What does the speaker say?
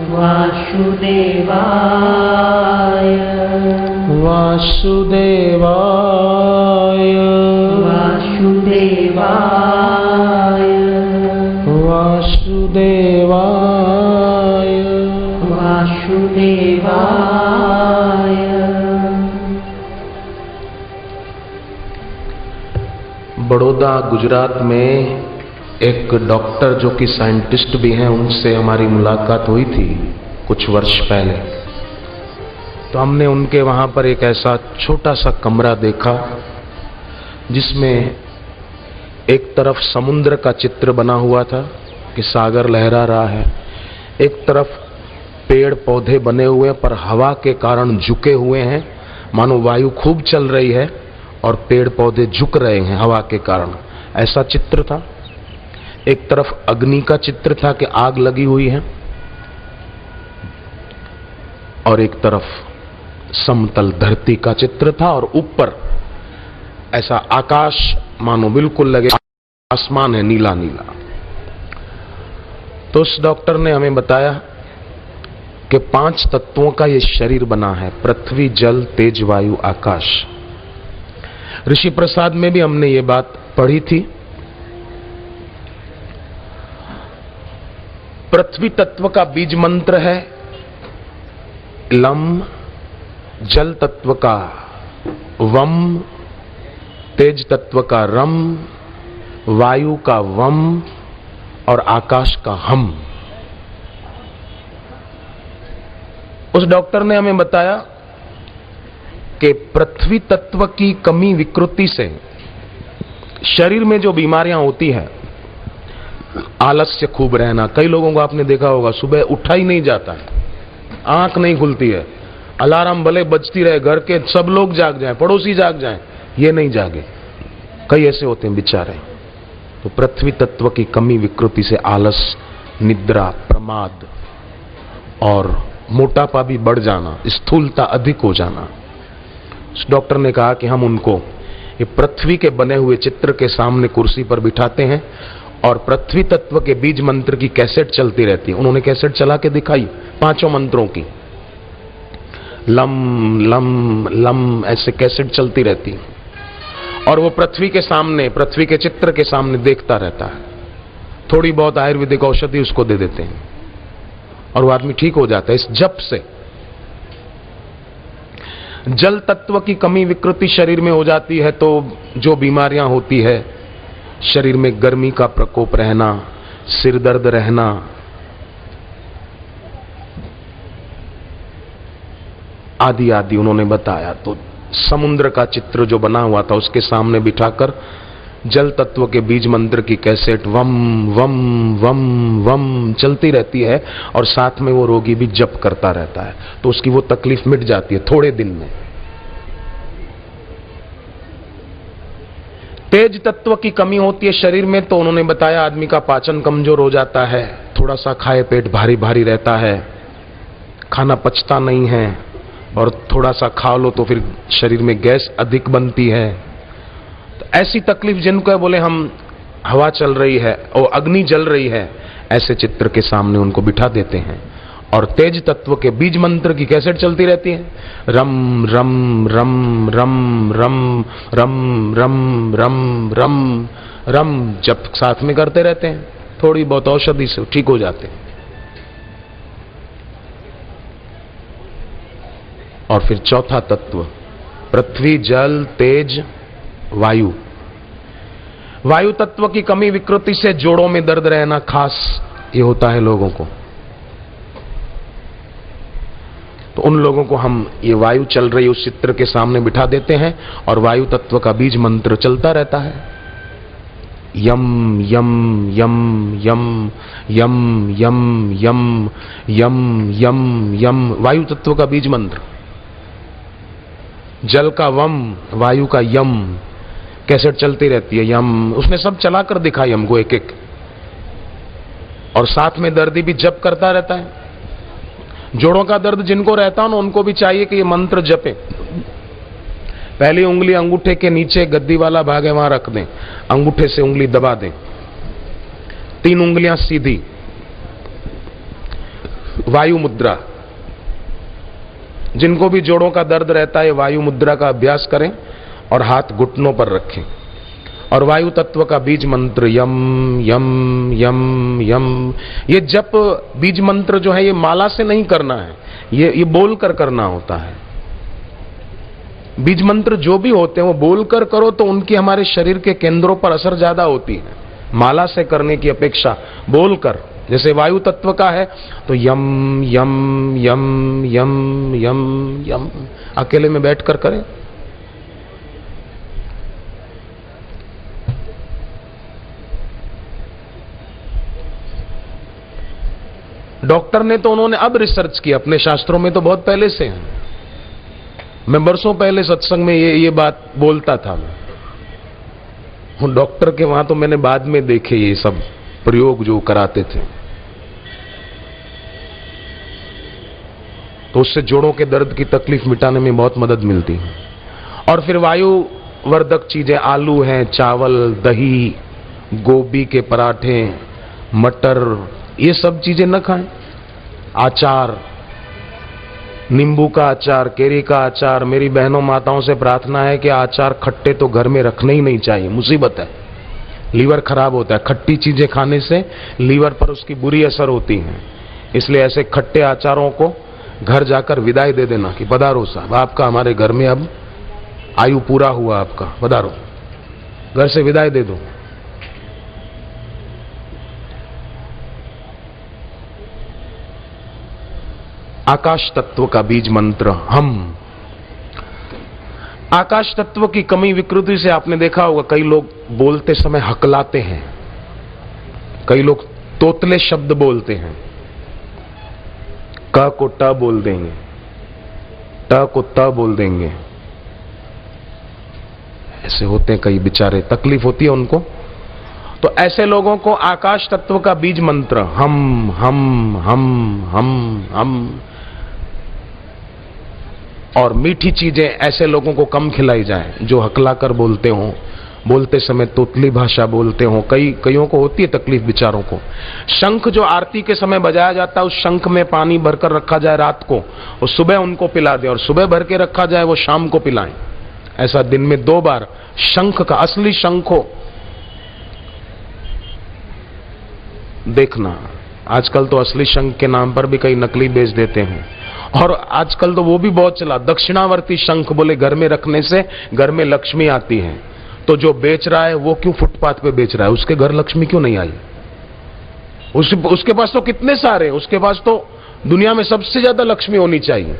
वासुदेवाय वासुदेवाय वासुदेवाय वासुदेवाय वासुदेवाय। बड़ौदा गुजरात में एक डॉक्टर जो कि साइंटिस्ट भी हैं, उनसे हमारी मुलाकात हुई थी कुछ वर्ष पहले। तो हमने उनके वहां पर एक ऐसा छोटा सा कमरा देखा जिसमें एक तरफ समुद्र का चित्र बना हुआ था कि सागर लहरा रहा है, एक तरफ पेड़ पौधे बने हुए पर हवा के कारण झुके हुए हैं, मानो वायु खूब चल रही है और पेड़ पौधे झुक रहे हैं हवा के कारण, ऐसा चित्र था। एक तरफ अग्नि का चित्र था कि आग लगी हुई है, और एक तरफ समतल धरती का चित्र था, और ऊपर ऐसा आकाश मानो बिल्कुल लगे आसमान है नीला नीला। तो उस डॉक्टर ने हमें बताया कि 5 तत्वों का ये शरीर बना है, पृथ्वी, जल, तेज, वायु, आकाश। ऋषि प्रसाद में भी हमने ये बात पढ़ी थी। पृथ्वी तत्व का बीज मंत्र है लम, जल तत्व का वम, तेज तत्व का रम, वायु का वम और आकाश का हम। उस डॉक्टर ने हमें बताया कि पृथ्वी तत्व की कमी विकृति से शरीर में जो बीमारियां होती है, आलस्य खूब रहना, कई लोगों को आपने देखा होगा सुबह उठा ही नहीं जाता है, आंख नहीं खुलती है, अलार्म भले बजती रहे, घर के सब लोग जाग जाएं, पड़ोसी जाग जाएं, ये नहीं जागे, कई ऐसे होते हैं बेचारे। तो पृथ्वी तत्व की कमी विकृति से आलस, निद्रा, प्रमाद और मोटापा भी बढ़ जाना, स्थूलता अधिक हो जाना। उस डॉक्टर ने कहा कि हम उनको ये पृथ्वी के बने हुए चित्र के सामने कुर्सी पर बिठाते हैं और पृथ्वी तत्व के बीज मंत्र की कैसेट चलती रहती है। उन्होंने कैसेट चला के दिखाई 5 मंत्रों की, लम लम लम ऐसे कैसेट चलती रहती है, और वो पृथ्वी के सामने, पृथ्वी के चित्र के सामने देखता रहता है। थोड़ी बहुत आयुर्वेदिक औषधि उसको दे देते हैं और वो आदमी ठीक हो जाता है इस जप से। जल तत्व की कमी विकृति शरीर में हो जाती है तो जो बीमारियां होती है, शरीर में गर्मी का प्रकोप रहना, सिर दर्द रहना, आदि आदि उन्होंने बताया। तो समुद्र का चित्र जो बना हुआ था उसके सामने बिठाकर जल तत्व के बीज मंत्र की कैसेट वम वम वम वम चलती रहती है और साथ में वो रोगी भी जप करता रहता है, तो उसकी वो तकलीफ मिट जाती है थोड़े दिन में। तेज तत्व की कमी होती है शरीर में, तो उन्होंने बताया आदमी का पाचन कमजोर हो जाता है, थोड़ा सा खाए पेट भारी भारी रहता है, खाना पचता नहीं है, और थोड़ा सा खा लो तो फिर शरीर में गैस अधिक बनती है। तो ऐसी तकलीफ जिनको है, बोले हम हवा चल रही है और अग्नि जल रही है, ऐसे चित्र के सामने उनको बिठा देते हैं और तेज तत्व के बीज मंत्र की कैसेट चलती रहती है, रम रम रम रम रम रम रम रम रम रम जप साथ में करते रहते हैं, थोड़ी बहुत औषधि से ठीक हो जाते हैं। और फिर चौथा तत्व पृथ्वी, जल, तेज, वायु। वायु तत्व की कमी विकृति से जोड़ों में दर्द रहना खास ये होता है लोगों को। तो उन लोगों को हम ये वायु चल रही उस चित्र के सामने बिठा देते हैं और वायु तत्व का बीज मंत्र चलता रहता है, यम यम यम यम यम यम यम यम यम यम, वायु तत्व का बीज मंत्र। जल का वम, वायु का यम, कैसेट चलती रहती है, यम। उसने सब चलाकर दिखाई हमको एक एक, और साथ में दर्दी भी जप करता रहता है। जोड़ों का दर्द जिनको रहता हो ना, उनको भी चाहिए कि ये मंत्र जपे। पहली उंगली अंगूठे के नीचे गद्दी वाला भाग है वहां रख दें, अंगूठे से उंगली दबा दें, 3 उंगलियां सीधी, वायु मुद्रा। जिनको भी जोड़ों का दर्द रहता है वायु मुद्रा का अभ्यास करें और हाथ घुटनों पर रखें और वायु तत्व का बीज मंत्र यम यम यम यम, ये जप बीज मंत्र जो है ये माला से नहीं करना है, ये बोलकर करना होता है। बीज मंत्र जो भी होते हैं वो बोलकर करो तो उनकी हमारे शरीर के केंद्रों पर असर ज्यादा होती है, माला से करने की अपेक्षा बोलकर। जैसे वायु तत्व का है तो यम यम यम यम यम यम अकेले में बैठकर करें। डॉक्टर ने तो उन्होंने अब रिसर्च किया, अपने शास्त्रों में तो बहुत पहले से है। मैं बरसों पहले सत्संग में ये बात बोलता था। मैं डॉक्टर के वहां तो मैंने बाद में देखे ये सब प्रयोग जो कराते थे, तो उससे जोड़ों के दर्द की तकलीफ मिटाने में बहुत मदद मिलती है। और फिर वायु वर्धक चीजें आलू हैं, चावल, दही, गोभी के पराठे, मटर, ये सब चीजें न खाएं। आचार, नींबू का अचार, केरी का अचार। मेरी बहनों माताओं से प्रार्थना है कि आचार खट्टे तो घर में रखने ही नहीं चाहिए, मुसीबत है, लीवर खराब होता है। खट्टी चीजें खाने से लीवर पर उसकी बुरी असर होती है, इसलिए ऐसे खट्टे आचारों को घर जाकर विदाई दे देना कि पधारो साहब, आपका हमारे घर में अब आयु पूरा हुआ, आपका पधारो, घर से विदाई दे दो। आकाश तत्व का बीज मंत्र हम। आकाश तत्व की कमी विकृति से आपने देखा होगा कई लोग बोलते समय हकलाते हैं, कई लोग तोतले शब्द बोलते हैं। क को ट बोल देंगे, ट को त बोल देंगे, ऐसे होते हैं कई बेचारे, तकलीफ होती है उनको। तो ऐसे लोगों को आकाश तत्व का बीज मंत्र हम हम हम हम हम और मीठी चीजें ऐसे लोगों को कम खिलाई जाए जो हकलाकर बोलते हों, बोलते समय तोतली भाषा बोलते हों। कईयों को होती है तकलीफ बेचारों को। शंख जो आरती के समय बजाया जाता है, उस शंख में पानी भरकर रखा जाए रात को और सुबह उनको पिला दें, और सुबह भर के रखा जाए वो शाम को पिलाएं। ऐसा दिन में 2 बार शंख का, असली शंख हो। देखना आजकल तो असली शंख के नाम पर भी कई नकली बेच देते हैं, और आजकल तो वो भी बहुत चला, दक्षिणावर्ती शंख। बोले घर में रखने से घर में लक्ष्मी आती है, तो जो बेच रहा है वो क्यों फुटपाथ पे बेच रहा है? उसके घर लक्ष्मी क्यों नहीं आई? उसके पास तो कितने सारे, उसके पास तो दुनिया में सबसे ज्यादा लक्ष्मी होनी चाहिए।